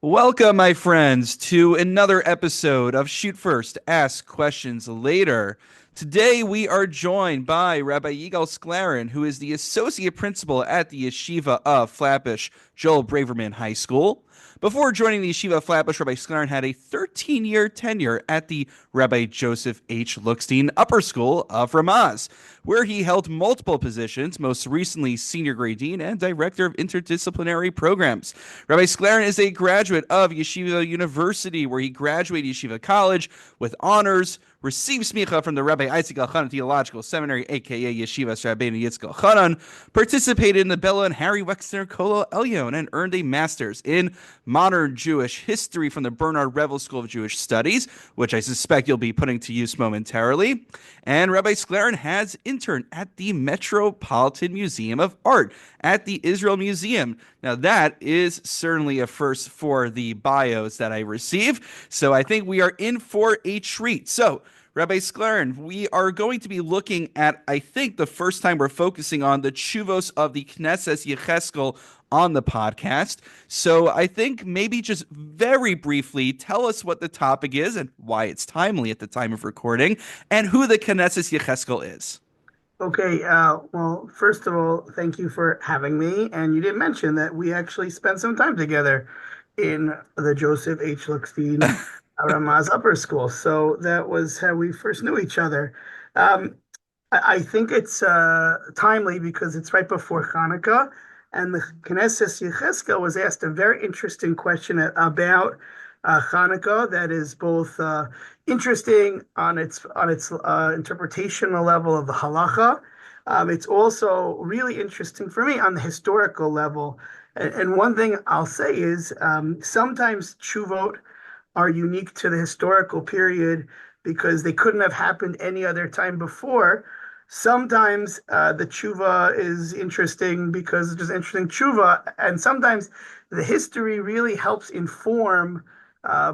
Welcome, my friends, to another episode of Shoot First, Ask Questions Later. Today, we are joined by Rabbi Yigal Sklarin, who is the associate principal at the Yeshiva of Flatbush Joel Braverman High School. Before joining the Yeshiva of Flatbush, Rabbi Sklarin had a 13-year tenure at the Rabbi Joseph H. Lookstein Upper School of Ramaz, where he held multiple positions, most recently senior grade dean and director of interdisciplinary programs. Rabbi Sklarin is a graduate of Yeshiva University, where he graduated Yeshiva College with honors, received smicha from the Rabbi Isaac Elchanan Theological Seminary, aka Yeshiva Rabbeinu Yitzchak Elchanan, participated in the Bella and Harry Wexner Kollel Elyon, and earned a master's in modern Jewish history from the Bernard Revel School of Jewish Studies, which I suspect you'll be putting to use momentarily. And Rabbi Sklarin has interned at the Metropolitan Museum of Art at the Israel Museum. Now, that is certainly a first for the bios that I receive, so I think we are in for a treat. So, Rabbi Sklarin, we are going to be looking at, I think, the first time we're focusing on the Tshuvos of the Keneses Yisrael on the podcast. So I think maybe just very briefly tell us what the topic is and why it's timely at the time of recording, and who the Keneses Yisrael is. Okay, well, first of all, thank you for having me. And you did mention that we actually spent some time together in the Joseph H. Lookstein Ramaz Upper School. So that was how we first knew each other. Um, I think it's timely because it's right before Hanukkah, and the Knesset Yecheskel was asked a very interesting question about Hanukkah that is both interesting on its interpretational level of the halacha. It's also really interesting for me on the historical level. And one thing I'll say is sometimes tshuvot are unique to the historical period because they couldn't have happened any other time before. Sometimes the tshuva is interesting because it's just interesting tshuva, and sometimes the history really helps inform a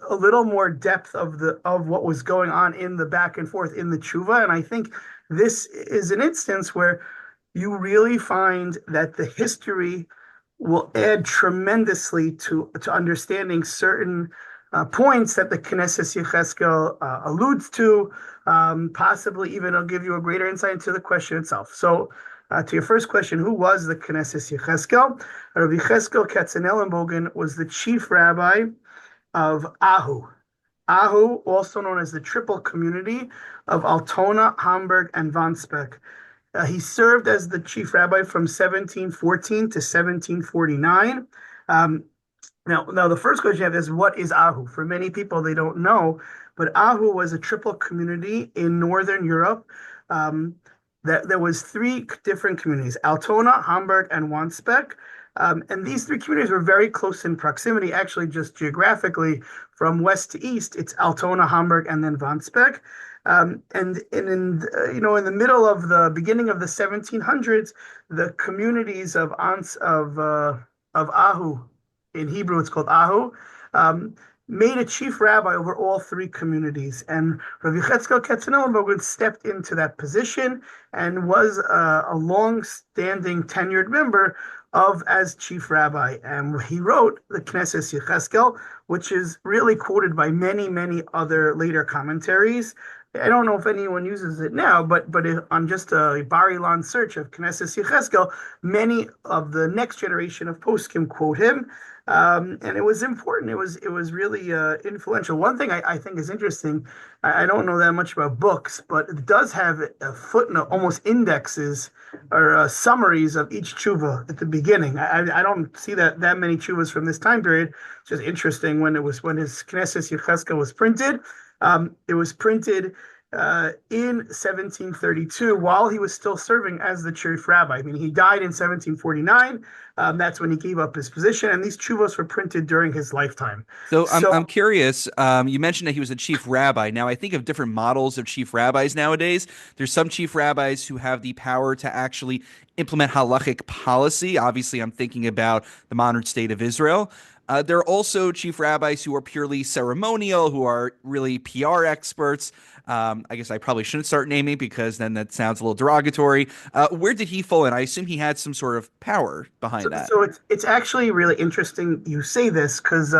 little more depth of what was going on in the back and forth in the tshuva. And I think this is an instance where you really find that the history will add tremendously to understanding certain points that the Knesset Yecheskel alludes to. Possibly even it'll give you a greater insight into the question itself. So, to your first question, who was the Knesset Yecheskel? Rabbi Yecheskel Katzenellenbogen was the chief rabbi of Ahu. Ahu, also known as the triple community of Altona, Hamburg, and Wandsbek. He served as the chief rabbi from 1714 to 1749. Now, the first question you have is, what is Ahu? For many people, they don't know, but Ahu was a triple community in Northern Europe. There was three different communities: Altona, Hamburg, and Wandsbek. And these three communities were very close in proximity, actually, just geographically, from west to east. It's Altona, Hamburg, and then Wandsbek. And in the middle of the beginning of the 1700s, the communities of Ahu, in Hebrew it's called Ahu, made a chief rabbi over all three communities. And Rabbi Yechezel Katzenellenbogen stepped into that position and was a long-standing tenured member as chief rabbi. And he wrote the Knesset Yecheskel, which is really quoted by many, many other later commentaries. I don't know if anyone uses it now, but on just a Bar Ilan search of Knesset Yecheskel, many of the next generation of poskim quote him. And it was important. It was really influential. One thing I think is interesting, I don't know that much about books, but it does have a footnote, almost indexes or summaries of each tshuva at the beginning. I don't see that many tshuvas from this time period. It's just interesting when his Knesset Yecheskel was printed. It was printed in 1732 while he was still serving as the chief rabbi. I mean, he died in 1749. That's when he gave up his position, and these chuvos were printed during his lifetime. So I'm curious. You mentioned that he was a chief rabbi. Now I think of different models of chief rabbis nowadays. There's some chief rabbis who have the power to actually implement halachic policy. Obviously, I'm thinking about the modern state of Israel. There are also chief rabbis who are purely ceremonial, who are really PR experts. I guess I probably shouldn't start naming because then that sounds a little derogatory. Where did he fall in? I assume he had some sort of power So, behind that. so it's actually really interesting you say this because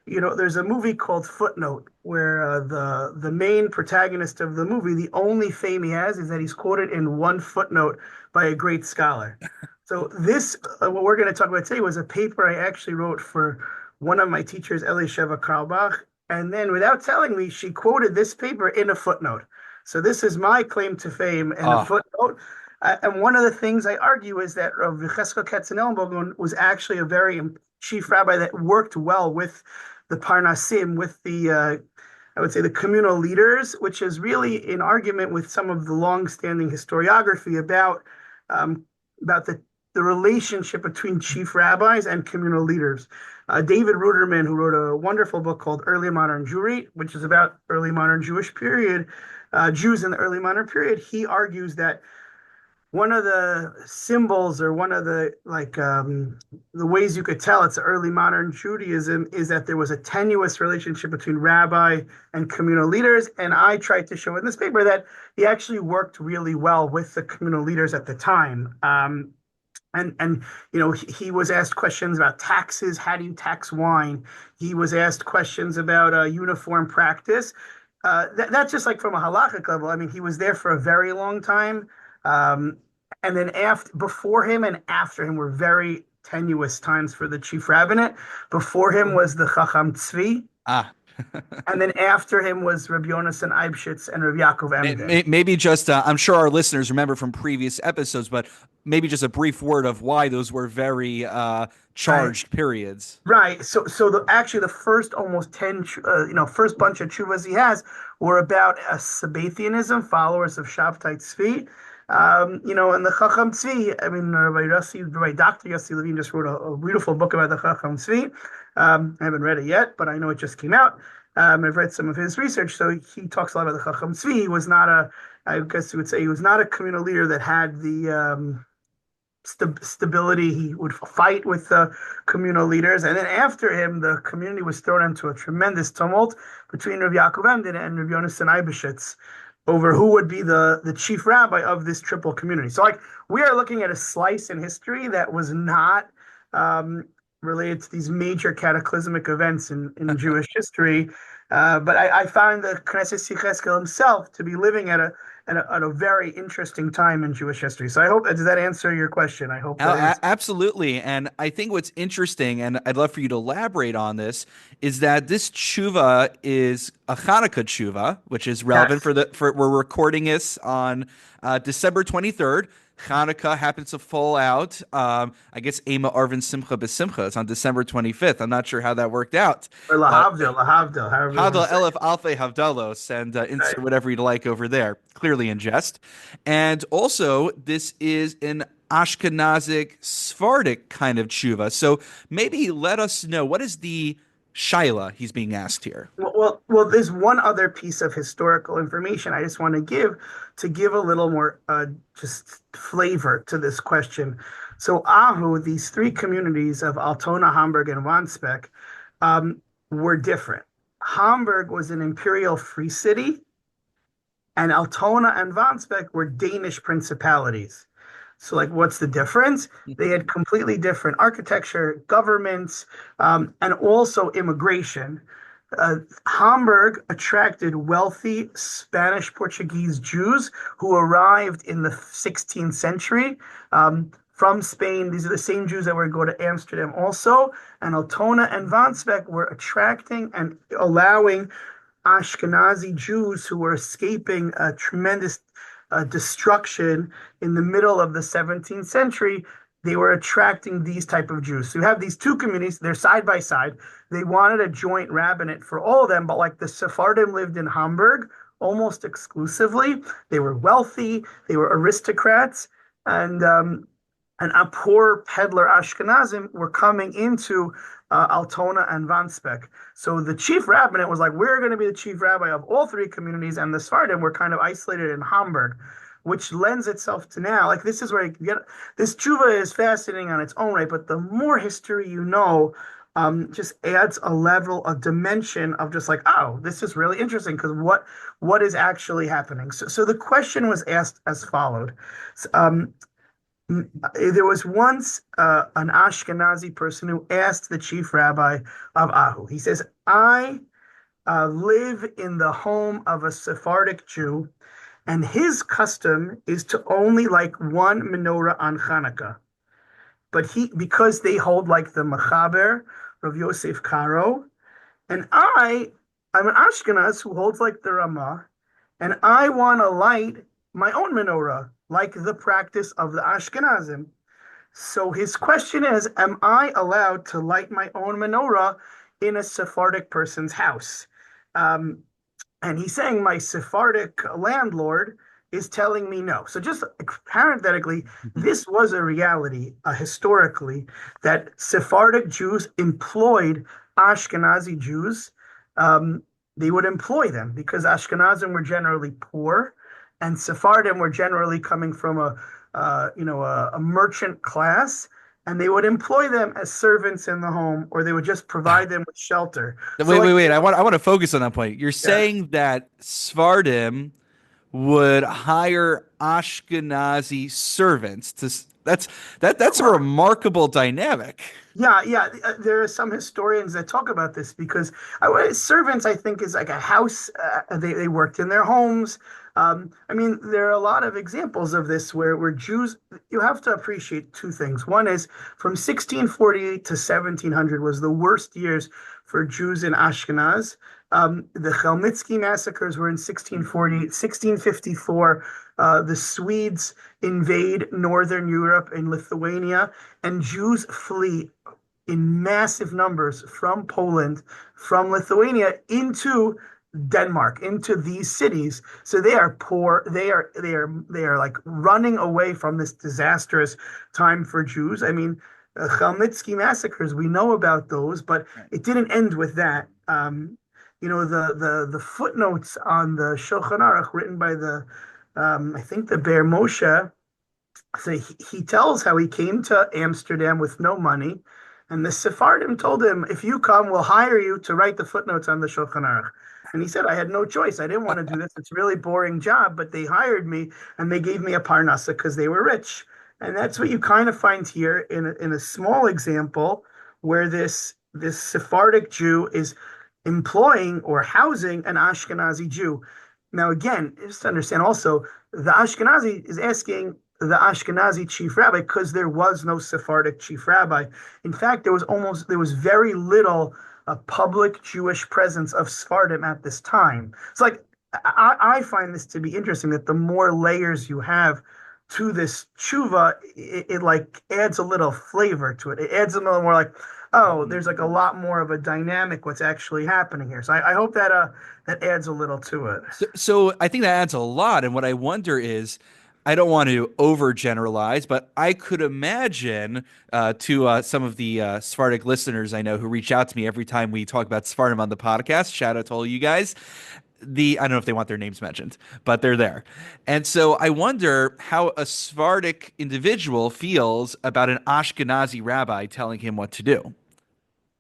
there's a movie called Footnote where the main protagonist of the movie, the only fame he has is that he's quoted in one footnote by a great scholar. So this, what we're going to talk about today, was a paper I actually wrote for one of my teachers, Elisheva Karlbach, and then without telling me, she quoted this paper in a footnote. So this is my claim to fame in a Ah, footnote. And one of the things I argue is that Rav Yecheskel Katzenelnbogen was actually a very chief rabbi that worked well with the Parnasim, with I would say, the communal leaders, which is really in argument with some of the long-standing historiography um, about the relationship between chief rabbis and communal leaders. David Ruderman, who wrote a wonderful book called Early Modern Jewry, which is about early modern Jewish period, Jews in the early modern period, he argues that one of the symbols or one of the ways you could tell it's early modern Judaism is that there was a tenuous relationship between rabbi and communal leaders. And I tried to show in this paper that he actually worked really well with the communal leaders at the time. He was asked questions about taxes. How do you tax wine? He was asked questions about uniform practice. That's just like from a halachic level. I mean, he was there for a very long time. Um, and then before him and after him were very tenuous times for the chief rabbinate. Before him was the Chacham Tzvi, ah. and then after him was Rabbi Yonasan Eibschitz and Rabbi Yaakov Emden. Maybe just, I'm sure our listeners remember from previous episodes, but maybe just a brief word of why those were very Right. charged periods. Right. So actually the first almost 10, first bunch of chuvas he has were about Sabbathianism, followers of Shabtai Tzvi. And the Chacham Tzvi, I mean, Rabbi Dr. Yossi Levine just wrote a beautiful book about the Chacham Tzvi. I haven't read it yet, but I know it just came out. I've read some of his research. So he talks a lot about the Chacham Tzvi. He was not I guess you would say he was not a communal leader that had the stability. He would fight with the communal leaders. And then after him, the community was thrown into a tremendous tumult between Rav Yaakov Emden and Rav Yonasan Eibschitz over who would be the chief rabbi of this triple community. So, like, we are looking at a slice in history that was not related to these major cataclysmic events in Jewish history. But I found the Keneses Yisrael himself to be living at a very interesting time in Jewish history. So I hope, does that answer your question? I hope that answers. Absolutely. And I think what's interesting, and I'd love for you to elaborate on this, is that this tshuva is a Chanukah tshuva, which is relevant Yes. for we're recording this on December 23rd. Chanukah happens to fall out. I guess Ema Arvin Simcha B'Simcha. It's on December 25th. I'm not sure how that worked out, Or but Lahavdil, however you want Hadal to say it. Elef Alfe Havdalos, and Right. insert whatever you'd like over there. Clearly in jest. And also, this is an Ashkenazic Sephardic kind of tshuva. So maybe let us know, what is the shaila he's being asked here? There's one other piece of historical information I just want to give a little more just flavor to this question. So Ahu, these three communities of Altona, Hamburg, and Wandsbek, were different. Hamburg was an imperial free city, and Altona and Wandsbek were Danish principalities. So, like, what's the difference? They had completely different architecture, governments, and also immigration. Hamburg attracted wealthy Spanish Portuguese Jews who arrived in the 16th century from Spain. These are the same Jews that would go to Amsterdam also. And Altona and Wandsbek were attracting and allowing Ashkenazi Jews who were escaping a tremendous destruction in the middle of the 17th century. They were attracting these type of Jews. So you have these two communities, they're side by side. They wanted a joint rabbinate for all of them, but like the Sephardim lived in Hamburg almost exclusively. They were wealthy, they were aristocrats, and a poor peddler Ashkenazim were coming into Altona and Wandsbek. So the chief rabbinate was like, we're going to be the chief rabbi of all three communities, and the Sephardim were kind of isolated in Hamburg, which lends itself to now. Like, this is where you get this tshuva is fascinating on its own right, but the more history you know just adds a level, a dimension of just like, oh, this is really interesting because what is actually happening? So the question was asked as followed. Um, there was once an Ashkenazi person who asked the chief rabbi of Ahu. He says, I live in the home of a Sephardic Jew, and his custom is to only like one menorah on Chanukah. But because they hold like the Mechaber, Rav Yosef Karo, and I'm an Ashkenaz who holds like the Ramah, and I want to light my own menorah, like the practice of the Ashkenazim. So his question is, am I allowed to light my own menorah in a Sephardic person's house? Um, and he's saying my Sephardic landlord is telling me no. So just parenthetically, this was a reality historically that Sephardic Jews employed Ashkenazi Jews. Um, they would employ them because Ashkenazim were generally poor, and Sephardim were generally coming from a merchant class, and they would employ them as servants in the home, or they would just provide them with shelter. So, Wait, wait, like, wait. I want to focus on that point. You're yeah. saying that Sephardim would hire Ashkenazi servants that's a remarkable dynamic. Yeah, yeah. There are some historians that talk about this because servants, I think, is like a house. They worked in their homes. I mean, there are a lot of examples of this where Jews, you have to appreciate two things. One is from 1648 to 1700 was the worst years for Jews in Ashkenaz. The Chelmitsky massacres were in 1648, 1654. The Swedes invade Northern Europe and Lithuania, and Jews flee in massive numbers from Poland, from Lithuania into Denmark, into these cities. So they are poor. They are like running away from this disastrous time for Jews. I mean, Chelmitsky massacres, we know about those, but it didn't end with that. The footnotes on the Shulchan Aruch written by the I think the Bear Moshe. So he tells how he came to Amsterdam with no money, and the Sephardim told him, "If you come, we'll hire you to write the footnotes on the Shulchan Aruch." And he said, "I had no choice. I didn't want to do this. It's a really boring job, but they hired me, and they gave me a parnasa because they were rich." And that's what you kind of find here in a small example where this Sephardic Jew is employing or housing an Ashkenazi Jew. Now, again, just to understand also, the Ashkenazi is asking the Ashkenazi chief rabbi because there was no Sephardic chief rabbi. In fact, there was very little public Jewish presence of Sephardim at this time. It's like I find this to be interesting that the more layers you have to this tshuva, it like adds a little flavor to it. It adds a little more like, oh, there's like a lot more of a dynamic what's actually happening here. So I hope that that adds a little to it. So I think that adds a lot. And what I wonder is, I don't want to overgeneralize, but I could imagine to some of the Sephardic listeners I know who reach out to me every time we talk about Sephardim on the podcast. Shout out to all you guys. I don't know if they want their names mentioned, but they're there. And so I wonder how a Sephardic individual feels about an Ashkenazi rabbi telling him what to do.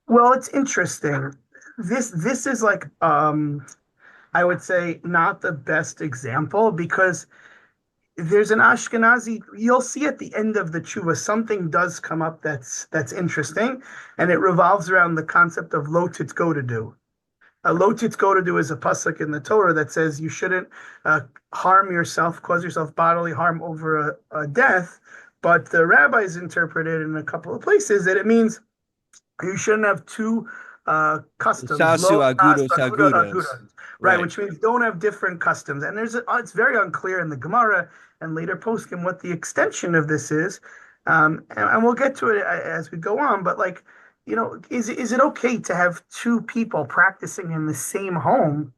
Well, it's interesting. This is like I would say not the best example because there's an Ashkenazi. You'll see at the end of the tshuva something does come up that's interesting, and it revolves around the concept of lo titgo to do. Lo titgo to do is a pasuk in the Torah that says you shouldn't harm yourself, cause yourself bodily harm over a death. But the rabbis interpreted in a couple of places that it means you shouldn't have two customs. Sasu Lo tas agudos aguda agudos. aguda. Right, Right. which means don't have different customs. And it's very unclear in the Gemara and later poskim what the extension of this is. And we'll get to it as we go on. But like, is it okay to have two people practicing in the same home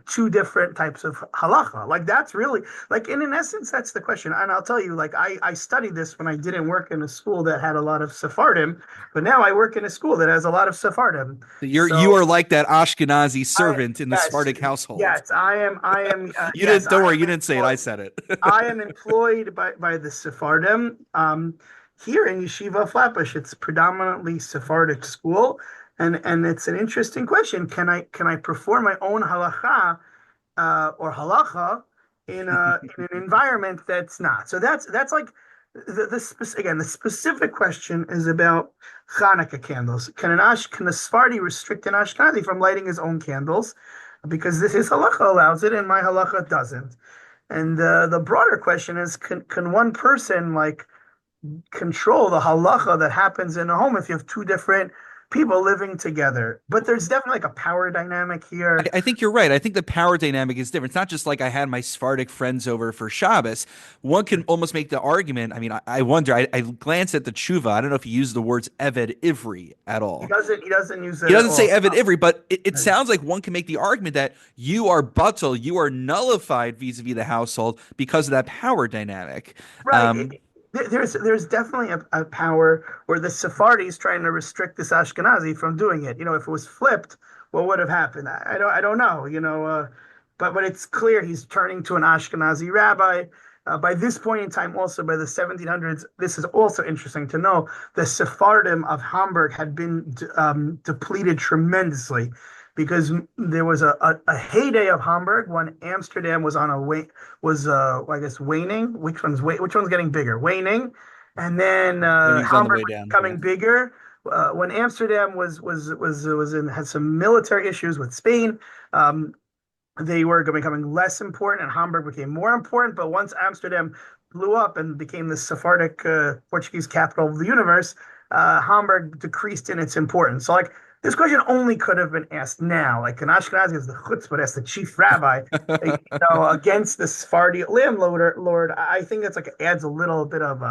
two different types of halacha. Like that's really like in essence, that's the question. And I'll tell you, like I studied this when I didn't work in a school that had a lot of Sephardim, but now I work in a school that has a lot of Sephardim. You So are like that Ashkenazi I servant in the yes, Sephardic household. yes, I am You yes, didn't. Don't I worry. am You didn't say it. I employed. said it. I am employed by the Sephardim. here in Yeshiva Flatbush, it's predominantly Sephardic school, and it's an interesting question. Can I perform my own halacha or halacha in an environment that's not? So that's like again, the specific question is about Hanukkah candles. Can a Sephardi restrict an Ashkenazi from lighting his own candles? Because this his halacha allows it, and my halacha doesn't. And the broader question is, can one person like control the halacha that happens in a home if you have two different people living together? But there's definitely like a power dynamic here. I think you're right. I think the power dynamic is different. It's not just like I had my Sephardic friends over for Shabbos. One can almost make the argument. I mean, I wonder. I glanced at the tshuva. I don't know if he used the words Eved Ivri at He all. doesn't. He doesn't use He it at doesn't say all. Eved Ivri, but it sounds like one can make the argument that you are batal, you are nullified vis-a-vis the household because of that power dynamic. Right. Um, There's definitely a power where the Sephardi is trying to restrict this Ashkenazi from doing it. If it was flipped, what would have happened? I don't know. But it's clear he's turning to an Ashkenazi rabbi. By this point in time, also by the 1700s, this is also interesting to know. The Sephardim of Hamburg had been depleted tremendously because there was a heyday of Hamburg when Amsterdam was on a I guess waning. Which one's getting bigger? Waning, and then Winning's on the Hamburg way was down. Yeah. becoming bigger. When Amsterdam had some military issues with Spain, they were becoming less important, and Hamburg became more important. But once Amsterdam blew up and became the Sephardic Portuguese capital of the universe, Hamburg decreased in its importance. So, like, this question only could have been asked now. Like, an Ashkenazi is the chutzpah, as the chief rabbi, against the Sephardi landlord. Lord, I think it's like adds a little bit of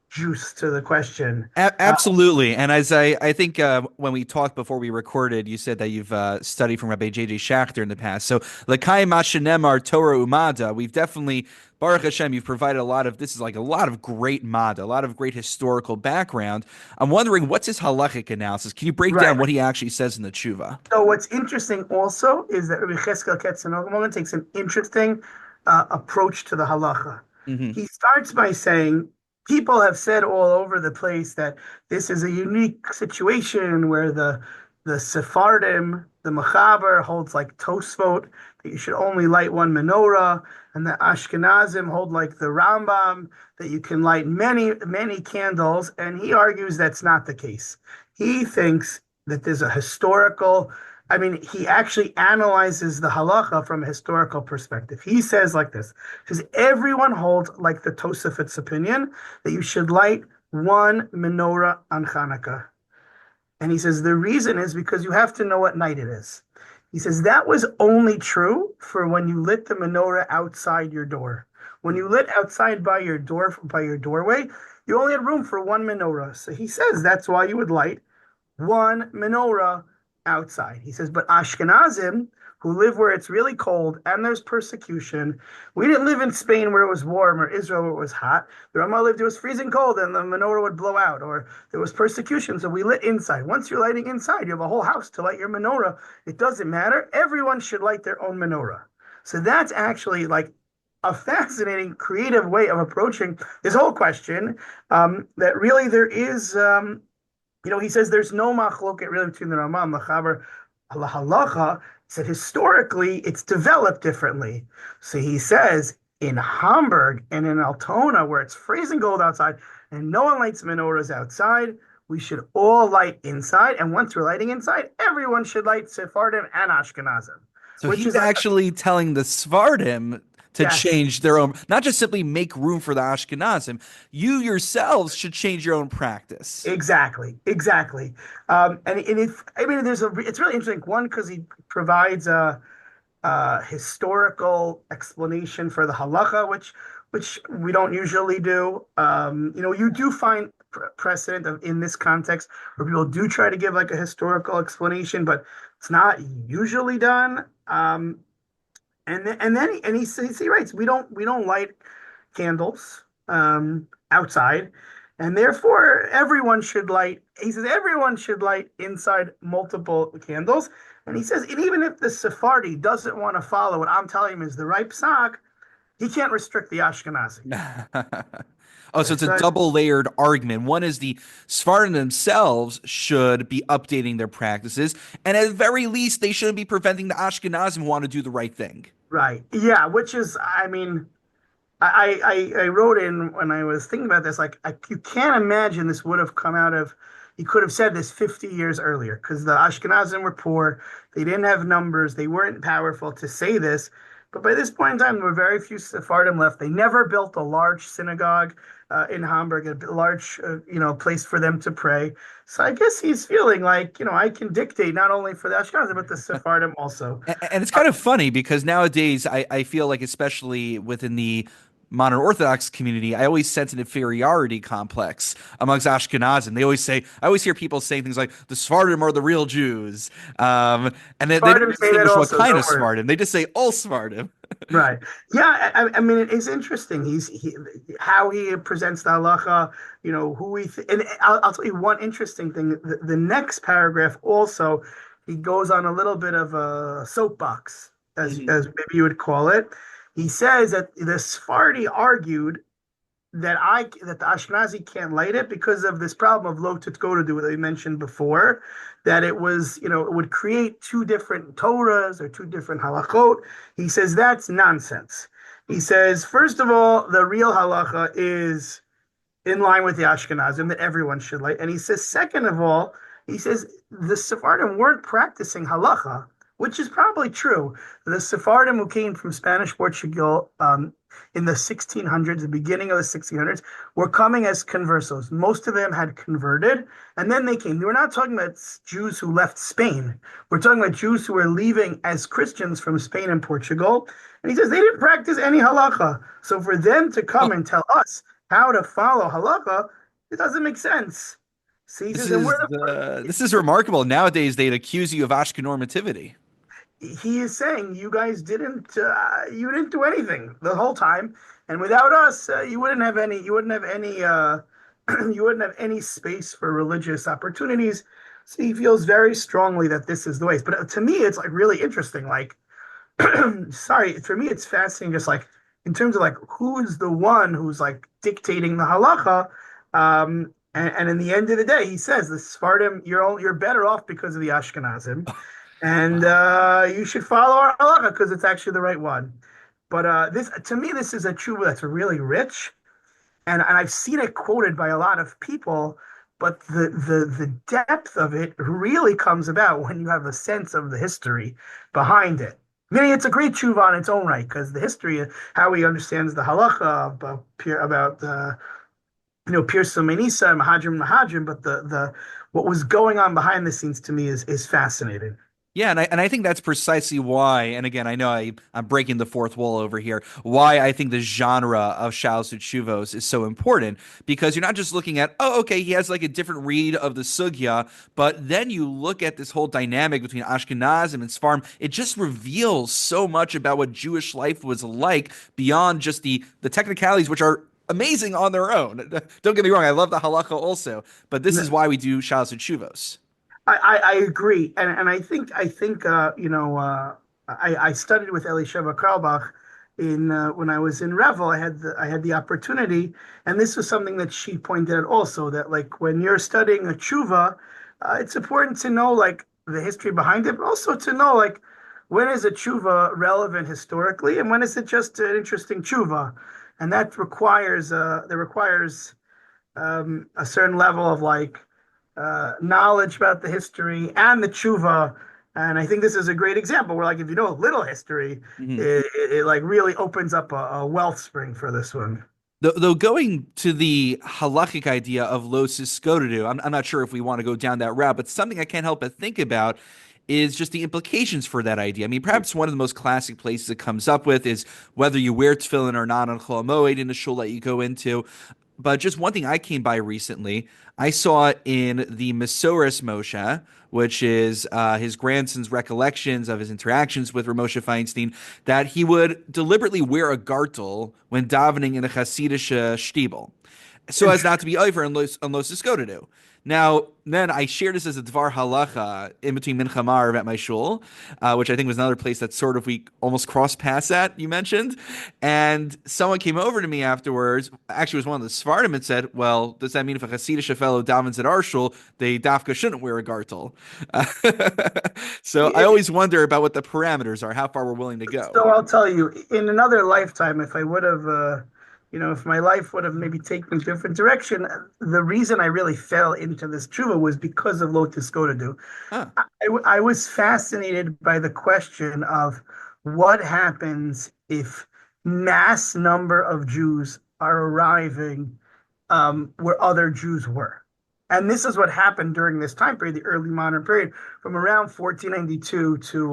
juice to the question. Absolutely. And as I think when we talked before we recorded, you said that you've studied from Rabbi J.J. Schachter in the past. So, L'kai Mashanemar Torah Umada, we've definitely, Baruch Hashem, you've provided this is like a lot of great mada, a lot of great historical background. I'm wondering, what's his halachic analysis? Can you break Right. down what he actually says in the tshuva? So what's interesting also is that Rabbi Cheskel Ketzenogman takes an interesting approach to the halacha. Hmm. He starts by saying, people have said all over the place that this is a unique situation where the Sephardim, the Mechaber holds like Tosfot, that you should only light one menorah, and the Ashkenazim hold like the Rambam, that you can light many, many candles, and he argues that's not the case. He thinks that there's a historical, I mean, he actually analyzes the halacha from a historical perspective. He says like this, because everyone holds like the Tosafet's opinion that you should light one menorah on Hanukkah. And he says the reason is because you have to know what night it is. He says that was only true for when you lit the menorah outside your door. When you lit outside by your doorway, you only had room for one menorah. So he says that's why you would light one menorah outside. He says, but Ashkenazim, who live where it's really cold and there's persecution, we didn't live in Spain where it was warm or Israel where it was hot. The Ramah lived, it was freezing cold and the menorah would blow out, or there was persecution, so we lit inside. Once you're lighting inside, you have a whole house to light your menorah. It doesn't matter. Everyone should light their own menorah. So that's actually like a fascinating, creative way of approaching this whole question. That really there is he says there's no machloket really between the Ramah and the Chaber halacha. He said historically it's developed differently. So he says in Hamburg and in Altona, where it's freezing cold outside and no one lights menorahs outside, we should all light inside. And once we're lighting inside, everyone should light Sephardim and Ashkenazim. So Which he's is like, actually telling the Sephardim to yes, change their own, not just simply make room for the Ashkenazim. You yourselves should change your own practice. exactly. And if I mean, it's really interesting. One, because he provides a historical explanation for the halacha, which we don't usually do. You do find precedent in this context where people do try to give like a historical explanation, but it's not usually done. And he writes, we don't light candles outside, and therefore everyone should light. He says everyone should light inside multiple candles, and he says, and even if the Sephardi doesn't want to follow what I'm telling him is the right psak, he can't restrict the Ashkenazi. Oh, so it's a So double layered argument. One is the Sephardim themselves should be updating their practices, and at the very least, they shouldn't be preventing the Ashkenazim who want to do the right thing. right, yeah, which is, I mean, I wrote in when I was thinking about this, like you can't imagine this would have come out of. He could have said this 50 years earlier because the Ashkenazim were poor, they didn't have numbers, they weren't powerful to say this. But by this point in time, there were very few Sephardim left. They never built a large synagogue in Hamburg, a large place for them to pray. So I guess he's feeling like I can dictate not only for the Ashkenazim but the Sephardim also. And it's kind of funny because nowadays I feel like, especially within the modern Orthodox community, I always sense an inferiority complex amongst Ashkenazim. I always hear people saying things like the Sephardim are the real Jews. And they don't Sephardim say that distinguish what also. kind Don't of worry. Sephardim. They just say all Sephardim. Right. Yeah. I mean, it is interesting. How he presents the halacha. Who and I'll tell you one interesting thing. The next paragraph also, he goes on a little bit of a soapbox, as maybe you would call it. He says that the Sephardi argued that the Ashkenazi can't light it because of this problem of lo titgodu that we mentioned before, that it would create two different Torahs or two different halachot. He says that's nonsense. He says, first of all, the real halacha is in line with the Ashkenazim that everyone should light. And he says, second of all, he says the Sephardim weren't practicing halacha, which is probably true. The Sephardim who came from Spanish Portugal in the 1600s, the beginning of the 1600s, were coming as conversos. Most of them had converted, and then they came. We're not talking about Jews who left Spain. We're talking about Jews who were leaving as Christians from Spain and Portugal. And he says they didn't practice any halacha. So for them to come and tell us how to follow halacha, it doesn't make sense. See, he This says, and is we're this is remarkable. Nowadays, they'd accuse you of Ashkenormativity. he is saying you didn't do anything the whole time, and without us, you wouldn't have any space for religious opportunities. So he feels very strongly that this is the way. But to me, it's like really interesting. Like, sorry, for me, it's fascinating. Just like in terms of like who is the one who's like dictating the halacha. And in the end of the day, he says the Sephardim, you're better off because of the Ashkenazim, and you should follow our halacha because it's actually the right one. But this, to me, this is a tshuva that's really rich, and I've seen it quoted by a lot of people. But the depth of it really comes about when you have a sense of the history behind it. Meaning, it's a great tshuva on its own right because the history, how he understands the halacha about Pirsum Menisa, Mahadrim, but the what was going on behind the scenes to me is fascinating. Yeah, and I think that's precisely why, and again, I know I'm breaking the fourth wall over here, why I think the genre of Shalos Utshuvos is so important, because you're not just looking at, oh, okay, he has like a different read of the Sugya, but then you look at this whole dynamic between Ashkenazim and Sfarm, it just reveals so much about what Jewish life was like beyond just the technicalities, which are amazing on their own. Don't get me wrong, I love the halacha also, but this is why we do Shalos Utshuvos. I agree, and I think I studied with Elisheva Karlbach in when I was in Revel. I had the opportunity, and this was something that she pointed out also, that like when you're studying a tshuva, it's important to know like the history behind it, but also to know like when is a tshuva relevant historically, and when is it just an interesting tshuva, and that requires a certain level of like knowledge about the history and the tshuva. And I think this is a great example where, like, if you know a little history, Mhm. it like really opens up a wellspring for this one. Though going to the halachic idea of lo siskodu, I'm not sure if we want to go down that route, but something I can't help but think about is just the implications for that idea. I mean, perhaps one of the most classic places it comes up with is whether you wear tefillin or not on Chol Hamoed in the shul that you go into. But just one thing I came by recently, I saw in the Masoris Moshe, which is his grandson's recollections of his interactions with Ramosha Feinstein, that he would deliberately wear a gartel when davening in a Hasidic shtibel, so as not to be over unless it's go to do. Now, then I shared this as a Dvar Halacha in between Mincha Ma'ariv at my shul, which I think was another place that sort of we almost crossed paths at, you mentioned. And someone came over to me afterwards, actually it was one of the Sephardim, and said, well, does that mean if a Hasidic fellow davens at our shul, they dafka shouldn't wear a gartel? So I always wonder about what the parameters are, how far we're willing to go. So I'll tell you, in another lifetime, if I would have, if my life would have maybe taken a different direction, the reason I really fell into this tshuva was because of Lotus Godadu. Huh. I was fascinated by the question of what happens if mass number of Jews are arriving where other Jews were. And this is what happened during this time period, the early modern period, from around 1492 to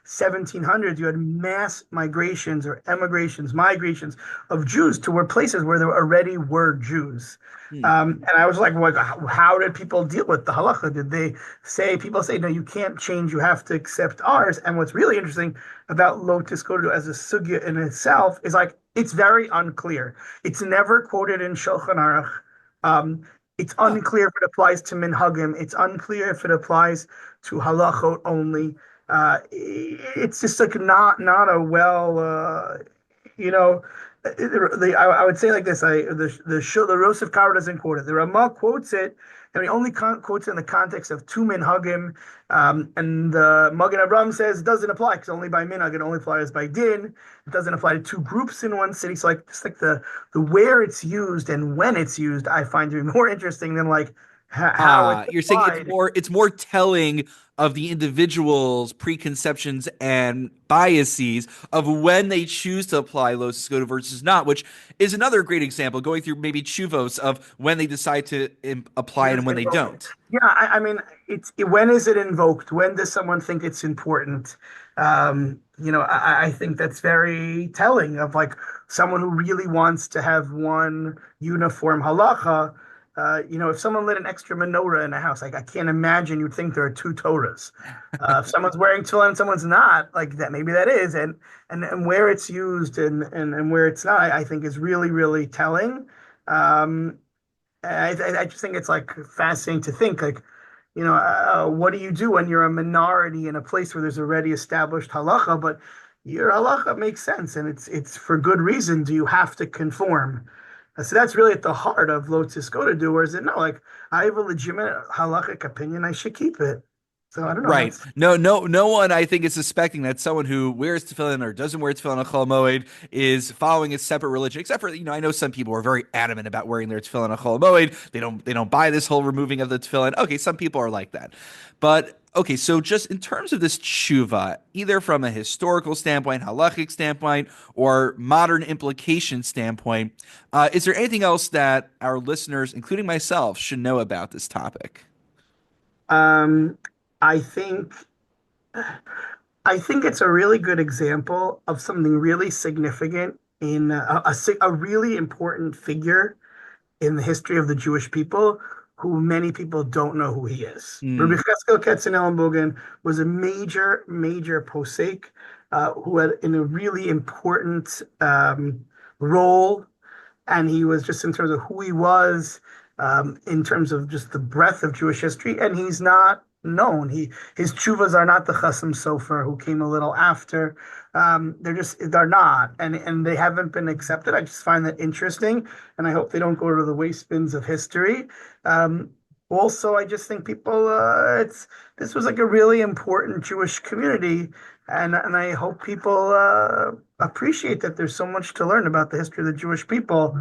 1700. You had mass migrations or emigrations, migrations of Jews to where places where there already were Jews. Hmm. And I was like, well, how did people deal with the halacha? Did they say, people say, no, you can't change, you have to accept ours? And what's really interesting about Lotus Kodedu as a sugya in itself is like, it's very unclear. It's never quoted in Shulchan Aruch. It's Huh. unclear if it applies to minhagim. It's unclear if it applies to halachot only. It's just like not a well, you know. I would say like this. The Rosef Kara doesn't quote it. The Ramah quotes it, and he only quotes it in the context of two minhagim. And the Magen Avraham says it doesn't apply because only by minhag. It only applies by din. It doesn't apply to two groups in one city. So like just like the where it's used and when it's used, I find to be more interesting than like how it's You're saying applied. it's more telling of the individual's preconceptions and biases of when they choose to apply Los Escoto versus not, which is another great example, going through maybe chuvos of when they decide to apply it Use and when they invoke it. don't. Yeah, I mean, when is it invoked? When does someone think it's important? I think that's very telling of like someone who really wants to have one uniform halacha. If someone lit an extra menorah in a house, like I can't imagine you'd think there are two Torahs. If someone's wearing tefillin and someone's not, like that, maybe that is, and where it's used and where it's not, I think is really, really telling. Um, I just think it's like fascinating to think like, what do you do when you're a minority in a place where there's already established halacha, but your halacha makes sense and it's for good reason. Do you have to conform? So that's really at the heart of Lo Tzisco do, or is it no? Like I have a legitimate halachic opinion, I should keep it. So I don't know. Right. That's No one I think is suspecting that someone who wears tefillin or doesn't wear tefillin on Chol Moed is following a separate religion. Except for, I know some people are very adamant about wearing their tefillin on Chol Moed. They don't buy this whole removing of the tefillin. Okay, some people are like that. But okay, so just in terms of this tshuva, either from a historical standpoint, halachic standpoint, or modern implication standpoint, is there anything else that our listeners, including myself, should know about this topic? um, I think I think it's a really good example of something really significant in a really important figure in the history of the Jewish people who many people don't know who he is. Rabbi Hmm. Cheskel Katzenellenbogen was a major, major posek who had in a really important role, and he was just in terms of who he was, in terms of just the breadth of Jewish history, and he's not known. His tshuvas are not the Chasam Sofer who came a little after. They're not, and they haven't been accepted. I just find that interesting, and I hope they don't go to the waste bins of history. Um, Also, I just think people, it's this was like a really important Jewish community, and I hope people appreciate that there's so much to learn about the history of the Jewish people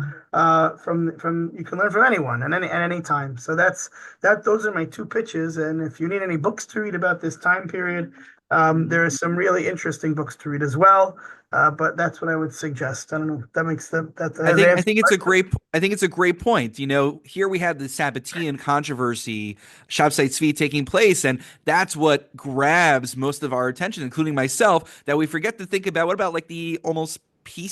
from you can learn from anyone and at any time. So that those are my two pitches. And if you need any books to read about this time period, there are some really interesting books to read as well. But that's what I would suggest. I don't know if that makes I the think I answer. think it's a great I think it's a great point. Here we have the Sabbatean controversy, Shabtai Tzvi taking place, and that's what grabs most of our attention, including myself, that we forget to think about what about like the almost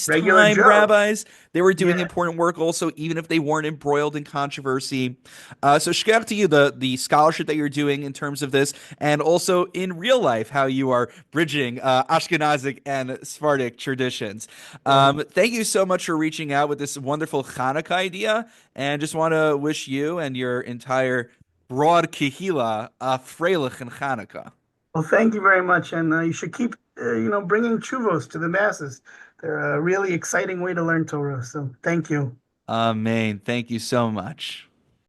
Regular peacetime Joe. rabbis? They were doing Yeah. important work also, even if they weren't embroiled in controversy. So shkach to you, the scholarship that you're doing in terms of this, and also in real life, how you are bridging Ashkenazic and Sephardic traditions. So Thank you so much for reaching out with this wonderful Hanukkah idea, and just want to wish you and your entire broad Kehila, Freilich and Chanukah. Well, thank you very much, and you should keep, bringing chuvos to the masses. They're a really exciting way to learn Torah. So, thank you. Amen. Thank you so much.